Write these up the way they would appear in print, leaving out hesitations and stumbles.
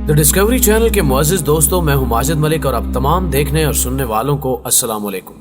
The discovery channel के मुअज़्ज़िज़ दोस्तों, मैं हूं माजिद मलिक और अब तमाम देखने और सुनने वालों को अस्सलाम वालेकुम।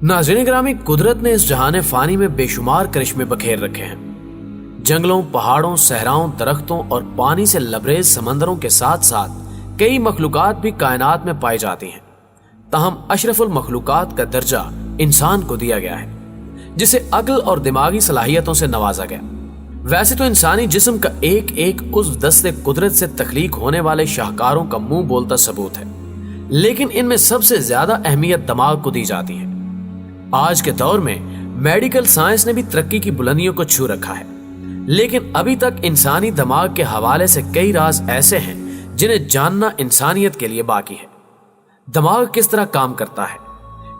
नाज़रीन गिरामी, कुदरत ने इस जहान फानी में बेशुमार करिश्मे बखेर रखे हैं। जंगलों, पहाड़ों, सहराओं, दरख्तों और पानी से लबरेज समंदरों के साथ साथ कई मखलूकात भी कायनात में पाई जाती हैं। ताहम अशरफुल मखलूकात का दर्जा इंसान को दिया गया है, जिसे अक्ल और दिमागी सलाहियतों से नवाजा गया। वैसे तो इंसानी जिस्म का एक एक उस दस्ते कुदरत से तख्लीक होने वाले शाहकारों का मुंह बोलता सबूत है, लेकिन इनमें सबसे ज्यादा अहमियत दिमाग को दी जाती है। आज के दौर में मेडिकल साइंस ने भी तरक्की की बुलंदियों को छू रखा है, लेकिन अभी तक इंसानी दिमाग के हवाले से कई राज ऐसे हैं जिन्हें जानना इंसानियत के लिए बाकी है। दिमाग किस तरह काम करता है?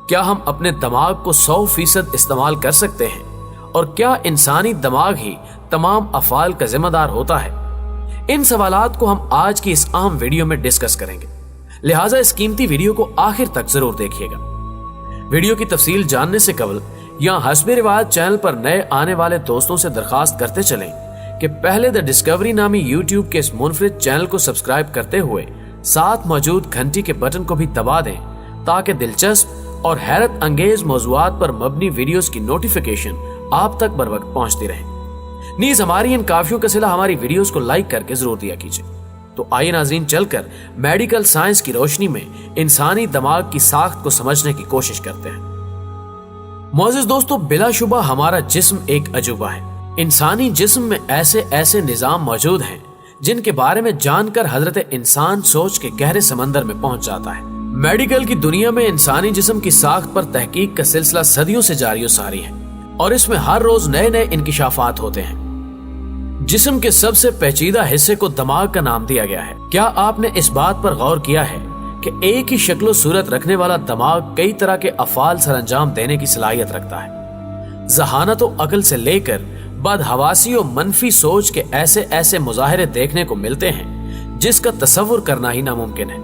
क्या हम अपने दिमाग को 100% इस्तेमाल कर सकते हैं? और क्या इंसानी दिमाग ही तमाम अफाल का जिम्मेदार होता है? इन सवालात को हम आज की इस अहम वीडियो में डिस्कस करेंगे, लिहाजा इस कीमती वीडियो को आखिर तक जरूर देखिएगा। वीडियो की तफसील जानने से कबल यहाँ हस्बे रिवायत चैनल पर नए आने वाले दोस्तों से दरखास्त करते चलें कि पहले द डिस्कवरी नामी यूट्यूब के इस मुनफरिद चैनल को सब्सक्राइब करते हुए साथ मौजूद घंटी के बटन को भी दबा दें, ताकि दिलचस्प और हैरत अंगेज मौजुआत पर मबनी वीडियोस की नोटिफिकेशन आप तक बर वक्त पहुंचती रहे। नीज हमारी इन काफियों का सिला हमारी वीडियोस को लाइक करके जरूर दिया कीजिए। तो आइए नाज़रीन, चलकर मेडिकल साइंस की रोशनी में इंसानी दिमाग की साख्त को समझने की कोशिश करते हैं। मुअज़्ज़िज़ दोस्तों, बिलाशुबा हमारा जिस्म एक अजूबा है। इंसानी जिस्म में ऐसे ऐसे निजाम मौजूद हैं जिनके बारे में जानकर हजरत इंसान सोच के गहरे समंदर में पहुंच जाता है। मेडिकल की दुनिया में इंसानी जिस्म की साख्त पर तहकीक का सिलसिला सदियों से जारी सारी है और इसमें हर रोज नए नए इंकिशाफात होते हैं। जिस्म के सबसे पेचीदा हिस्से को दिमाग का नाम दिया गया है। क्या आपने इस बात पर गौर किया है कि एक ही शक्लो सूरत रखने वाला दिमाग कई तरह के अफाल सरअंजाम देने की सलाहियत रखता है। ज़हानत और अकल से लेकर बदहवासी और मनफी सोच के ऐसे ऐसे मुजाहिरे देखने को मिलते हैं जिसका तसव्वुर करना ही नामुमकिन है।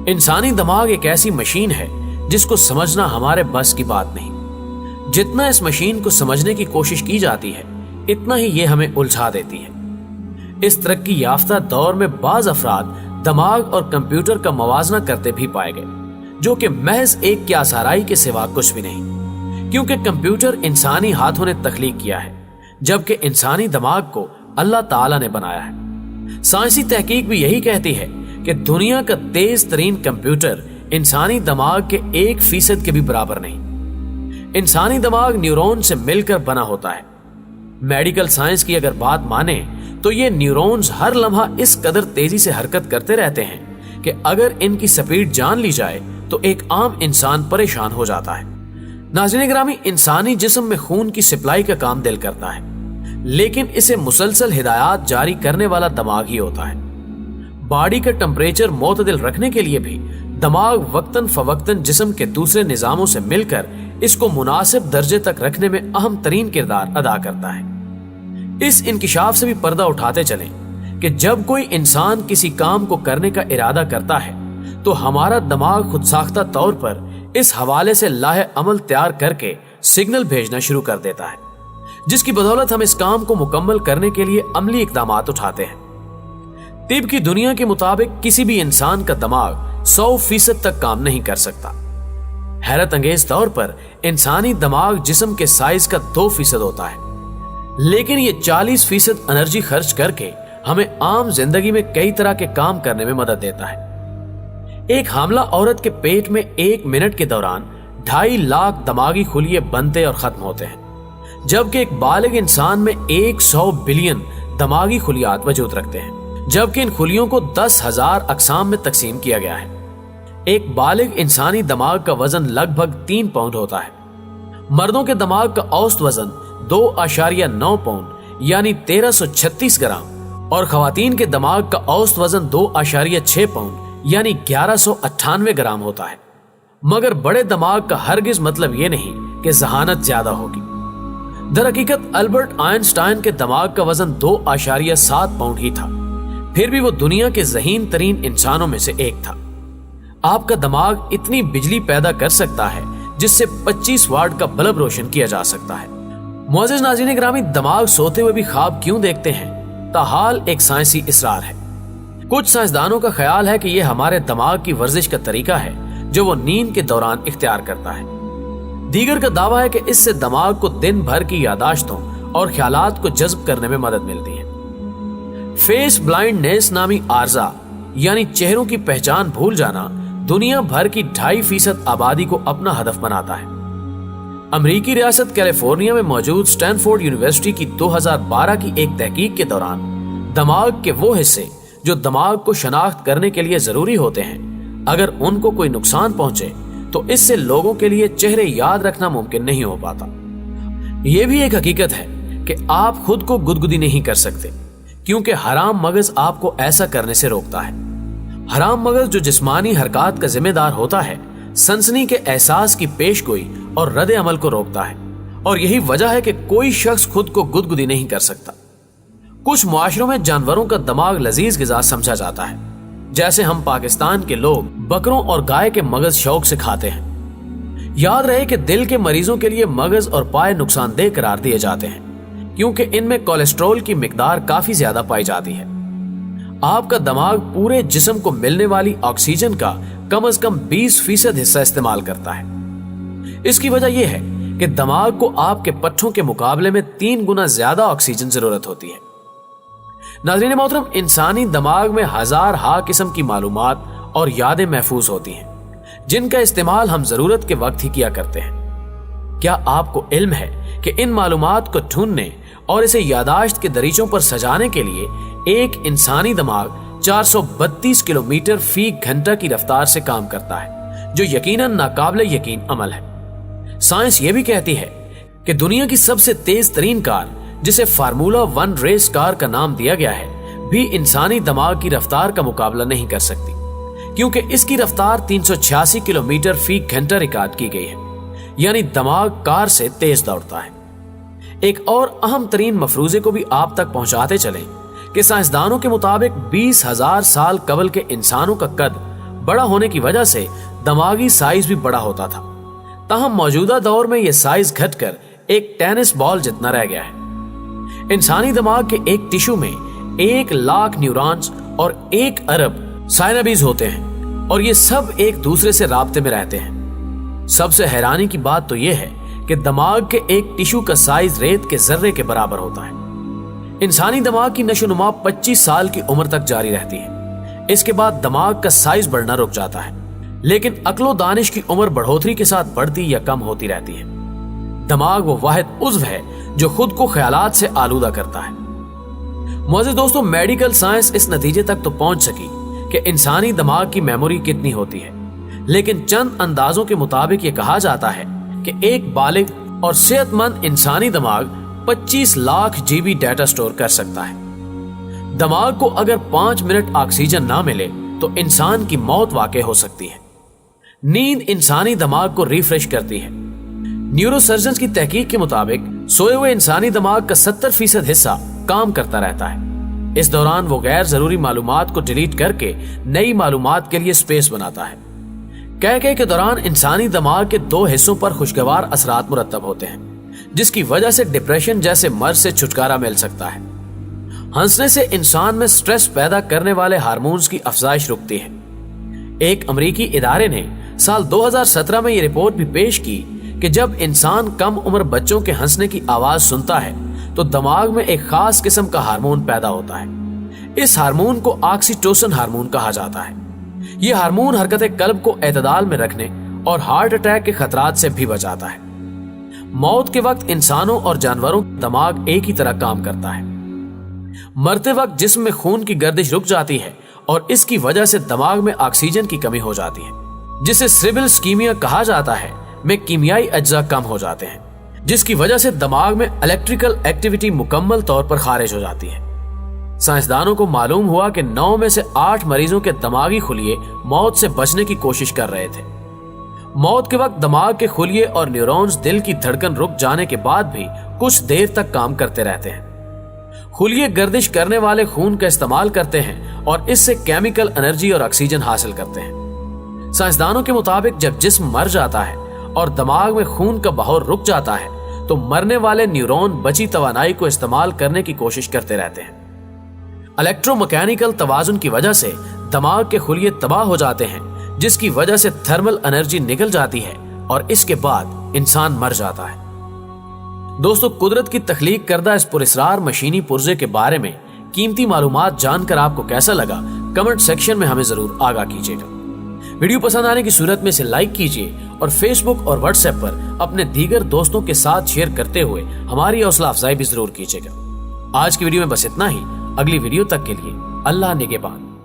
इंसानी दिमाग एक ऐसी मशीन है जिसको समझना हमारे बस की बात नहीं। जितना इस मशीन को समझने की कोशिश की जाती है, इतना ही ये हमें उलझा देती है। इस तरक्की याफ्ता दौर में बाज अफराद दिमाग और कंप्यूटर का मवाजना करते भी पाए गए, जो कि महज एक की आसाराई के सिवा कुछ भी नहीं, क्योंकि कंप्यूटर इंसानी हाथों ने तख्लीक किया है, जबकि इंसानी दिमाग को अल्लाह ताला ने बनाया है। साइंसी तहकीक भी यही कहती है कि दुनिया का तेज तरीन कंप्यूटर इंसानी दिमाग के 1% के भी बराबर नहीं। इंसानी दिमाग न्यूरॉन से मिलकर बना होता है। मेडिकल साइंस की अगर बात माने तो ये न्यूरॉन्स हर लम्हा इस कदर तेजी से हरकत करते रहते हैं कि अगर इनकी स्पीड जान ली जाए तो एक आम इंसान परेशान हो जाता है। नाज़रीन गिरामी, इंसानी जिस्म में खून की सप्लाई का काम दिल करता है, लेकिन इसे मुसलसल हिदायत जारी करने वाला दिमाग ही होता है। बॉडी का टेम्परेचर मोतदिल रखने के लिए भी दिमाग वक्तन फवक्तन जिस्म के दूसरे निजामों से मिलकर इसको मुनासिब दर्जे तक रखने में अहम तरीन किरदार अदा करता है। इस इंकिशाफ से भी पर्दा उठाते चलें कि जब कोई इंसान किसी काम को करने का इरादा करता है तो हमारा दिमाग खुद साख्ता तौर पर इस हवाले से लाहे अमल तैयार करके सिग्नल भेजना शुरू कर देता है, जिसकी बदौलत हम इस काम को मुकम्मल करने के लिए अमली इकदामात उठाते हैं। तिब की दुनिया के मुताबिक किसी भी इंसान का दिमाग 100% तक काम नहीं कर सकता। हैरत अंगेज तौर पर इंसानी दिमाग जिस्म के साइज का 2% होता है, लेकिन ये 40% एनर्जी खर्च करके हमें आम जिंदगी में कई तरह के काम करने में मदद देता है। एक हामला औरत के पेट में 1 मिनट के दौरान 2.5 लाख दिमागी खुलिये बनते और खत्म होते हैं, जबकि एक बालिग इंसान में 100 बिलियन दिमागी खुलियात वजूद रखते हैं, जबकि इन खुलियों को 10,000 अकसाम में तकसीम किया गया है। एक बालिग इंसानी दिमाग का वजन लगभग 3 पाउंड होता है। मर्दों के दिमाग का औसत वजन 2.9 पाउंड यानी 1336 ग्राम और खवातीन के दिमाग का औसत वजन 2.6 पाउंड यानी 1198 ग्राम होता है। मगर बड़े दिमाग का हरगिज मतलब ये नहीं कि जहानत ज्यादा होगी। दरहकीकत अल्बर्ट आइंस्टाइन के दिमाग का वजन 2.7 पाउंड ही था, फिर भी वो दुनिया के ज़हीन तरीन इंसानों में से एक था। आपका दिमाग इतनी बिजली पैदा कर सकता है जिससे 25 वाट का बल्ब रोशन किया जा सकता है। मुअज़्ज़िज़ नाज़रीन गिरामी, दिमाग सोते हुए भी ख्वाब क्यों देखते हैं? ताहाल एक साइंसी इसरार है। कुछ साइंसदानों का ख्याल है कि यह हमारे दिमाग की वर्जिश का तरीका है जो वो नींद के दौरान इख्तियार करता है। दीगर का दावा है कि इससे दिमाग को दिन भर की यादाश्तों और ख्यालात को जज्ब करने में मदद मिलती है। फेस ब्लाइंडनेस नामी आर्जा यानी चेहरों की पहचान भूल जाना दुनिया भर की 2.5% आबादी को अपना हदफ बनाता है। अमेरिकी रियासत कैलिफोर्निया में मौजूद स्टैनफोर्ड यूनिवर्सिटी की 2012 की एक तहकीक के दौरान दिमाग के वो हिस्से जो दिमाग को शनाख्त करने के लिए जरूरी होते हैं, अगर उनको कोई नुकसान पहुंचे तो इससे लोगों के लिए चेहरे याद रखना मुमकिन नहीं हो पाता। यह भी एक हकीकत है कि आप खुद को गुदगुदी नहीं कर सकते क्योंकि हराम मगज आपको ऐसा करने से रोकता है। हराम मगज जो जिस्मानी हरकत का जिम्मेदार होता है, सनसनी के एहसास की पेशगोई और रद्द अमल को रोकता है, और यही वजह है कि कोई शख्स खुद को गुदगुदी नहीं कर सकता। कुछ मुआशरों में जानवरों का दिमाग लजीज गिज़ा समझा जाता है, जैसे हम पाकिस्तान के लोग बकरों और गाय के मगज शौक से खाते हैं। याद रहे कि दिल के मरीजों के लिए मगज और पाए नुकसानदेह करार दिए जाते हैं क्योंकि इनमें कोलेस्ट्रॉल की मिकदार काफी ज्यादा पाई जाती है। आपका दिमाग पूरे जिस्म को मिलने वाली ऑक्सीजन का कम से कम 20% हिस्सा इस्तेमाल करता है। इसकी वजह यह है कि दिमाग को आपके पट्ठों के मुकाबले में 3 गुना ज्यादा ऑक्सीजन जरूरत होती है। नाज़रीन मोहतरम, इंसानी दिमाग में हजार हा किस्म की मालूमात और यादें महफूज होती हैं जिनका इस्तेमाल हम जरूरत के वक्त ही किया करते हैं। क्या आपको इल्म है कि इन मालूमात को ढूंढने और इसे यादाश्त के दरीचों पर सजाने के लिए एक इंसानी दिमाग 432 किलोमीटर फी घंटा की रफ्तार से काम करता है, जो यकीनन नाकाबिले यकीन अमल है। साइंस ये भी कहती है कि दुनिया की सबसे तेज तरीन कार, जिसे फार्मूला 1 रेस कार का नाम दिया गया है, भी इंसानी दिमाग की रफ्तार का मुकाबला नहीं कर सकती क्योंकि इसकी रफ्तार 386 किलोमीटर फी घंटा रिकॉर्ड की गई है, यानी दिमाग कार से तेज दौड़ता है। एक और अहम तरीन मफरूजे को भी आप तक पहुंचाते चलें कि साइंसदानों के मुताबिक 20,000 साल कबल के इंसानों का कद बड़ा होने की वजह से दिमागी साइज भी बड़ा होता था, ताहम मौजूदा दौर में यह साइज घटकर एक टेनिस बॉल जितना रह गया है। इंसानी दिमाग के एक टिश्यू में 1 लाख न्यूरॉन्स और 1 अरब साइनाप्स होते हैं और ये सब एक दूसरे से राब्ते में रहते हैं। सबसे हैरानी की बात तो यह है कि दिमाग के एक टिश्यू का साइज रेत के जर्रे के बराबर होता है। इंसानी दिमाग की नशोनुमा 25 साल की उम्र तक जारी रहती है। इसके बाद दिमाग का साइज बढ़ना रुक जाता है, लेकिन अक्लो दानिश की उम्र बढ़ोतरी के साथ बढ़ती या कम होती रहती है। दिमाग वो वाहिद उज़्व है जो खुद को ख्यालात से आलूदा करता है। मोअज़्ज़िज़ दोस्तों, मेडिकल साइंस इस नतीजे तक तो पहुंच सकी कि इंसानी दिमाग की मेमोरी कितनी होती है, लेकिन चंद अंदाजों के मुताबिक ये कहा जाता है कि एक बालिग और सेहतमंद इंसानी दिमाग 25 लाख जीबी डाटा स्टोर कर सकता है। दिमाग को अगर 5 मिनट ऑक्सीजन ना मिले तो इंसान की मौत वाक़ई हो सकती है। नींद इंसानी दिमाग को रिफ्रेश करती है। न्यूरोसर्जन की तहकीक के मुताबिक सोए हुए इंसानी दिमाग का 70% हिस्सा काम करता रहता है। इस दौरान वो गैर जरूरी मालूमात को डिलीट करके नई मालूमात के लिए स्पेस बनाता है। कह के दौरान इंसानी दिमाग के 2 हिस्सों पर खुशगवार असरात मुरतब होते हैं, जिसकी वजह से डिप्रेशन जैसे मर्ज से छुटकारा मिल सकता है। हंसने से इंसान में स्ट्रेस पैदा करने वाले हार्मोन्स की अफजाइश रुकती है। एक अमेरिकी इदारे ने साल 2017 में यह रिपोर्ट भी पेश की कि जब इंसान कम उम्र बच्चों के हंसने की आवाज सुनता है तो दिमाग में एक खास किस्म का हार्मोन पैदा होता है। इस हार्मोन को ऑक्सीटोसिन हार्मोन कहा जाता है। यह हार्मोन हरकत कल्ब को एतदाल में रखने और हार्ट अटैक के खतरात से भी बचाता है। मौत के वक्त इंसानों और जानवरों का दिमाग एक ही तरह काम करता है। मरते वक्त जिस्म में खून की गर्दिश रुक जाती है और इसकी वजह से दिमाग में ऑक्सीजन की कमी हो जाती है, जिसे सेरेब्रल इस्कीमिया कहा जाता है, में कीमियाई अज्जा कम हो जाते हैं, जिसकी वजह से दिमाग में इलेक्ट्रिकल एक्टिविटी मुकम्मल तौर पर खारिज हो जाती है। साइंसदानों को मालूम हुआ कि 9 में से 8 मरीजों के दिमागी खुलिये मौत से बचने की कोशिश कर रहे थे। मौत के वक्त दिमाग के खुलिये और न्यूरॉन्स दिल की धड़कन रुक जाने के बाद भी कुछ देर तक काम करते रहते हैं। खुलिये गर्दिश करने वाले खून का इस्तेमाल करते हैं और इससे केमिकल एनर्जी और ऑक्सीजन हासिल करते हैं। साइंसदानों के मुताबिक जब जिस्म मर जाता है और दिमाग में खून का बहाव रुक जाता है तो मरने वाले न्यूरॉन बची तवानाई को इस्तेमाल करने की कोशिश करते रहते हैं। الیکٹرو مکینیکل توازن کی وجہ سے دماغ کے خلیے تباہ ہو جاتے ہیں، جس کی وجہ سے تھرمل انرجی نکل جاتی ہے اور اس کے بعد انسان مر جاتا ہے۔ دوستو، قدرت کی تخلیق کردہ اس پراسرار مشینی پرزے کے بارے میں قیمتی معلومات جان کر آپ کو کیسا لگا، کمنٹ سیکشن میں ہمیں ضرور آگاہ کیجیے گا۔ ویڈیو پسند آنے کی صورت میں اسے لائک کیجیے اور فیس بک اور واٹس ایپ پر اپنے دیگر دوستوں کے ساتھ شیئر کرتے ہوئے ہماری حوصلہ افزائی بھی ضرور کیجیے گا۔ آج کی ویڈیو میں بس اتنا ہی۔ اگلی ویڈیو تک کے لیے اللہ نگہبان۔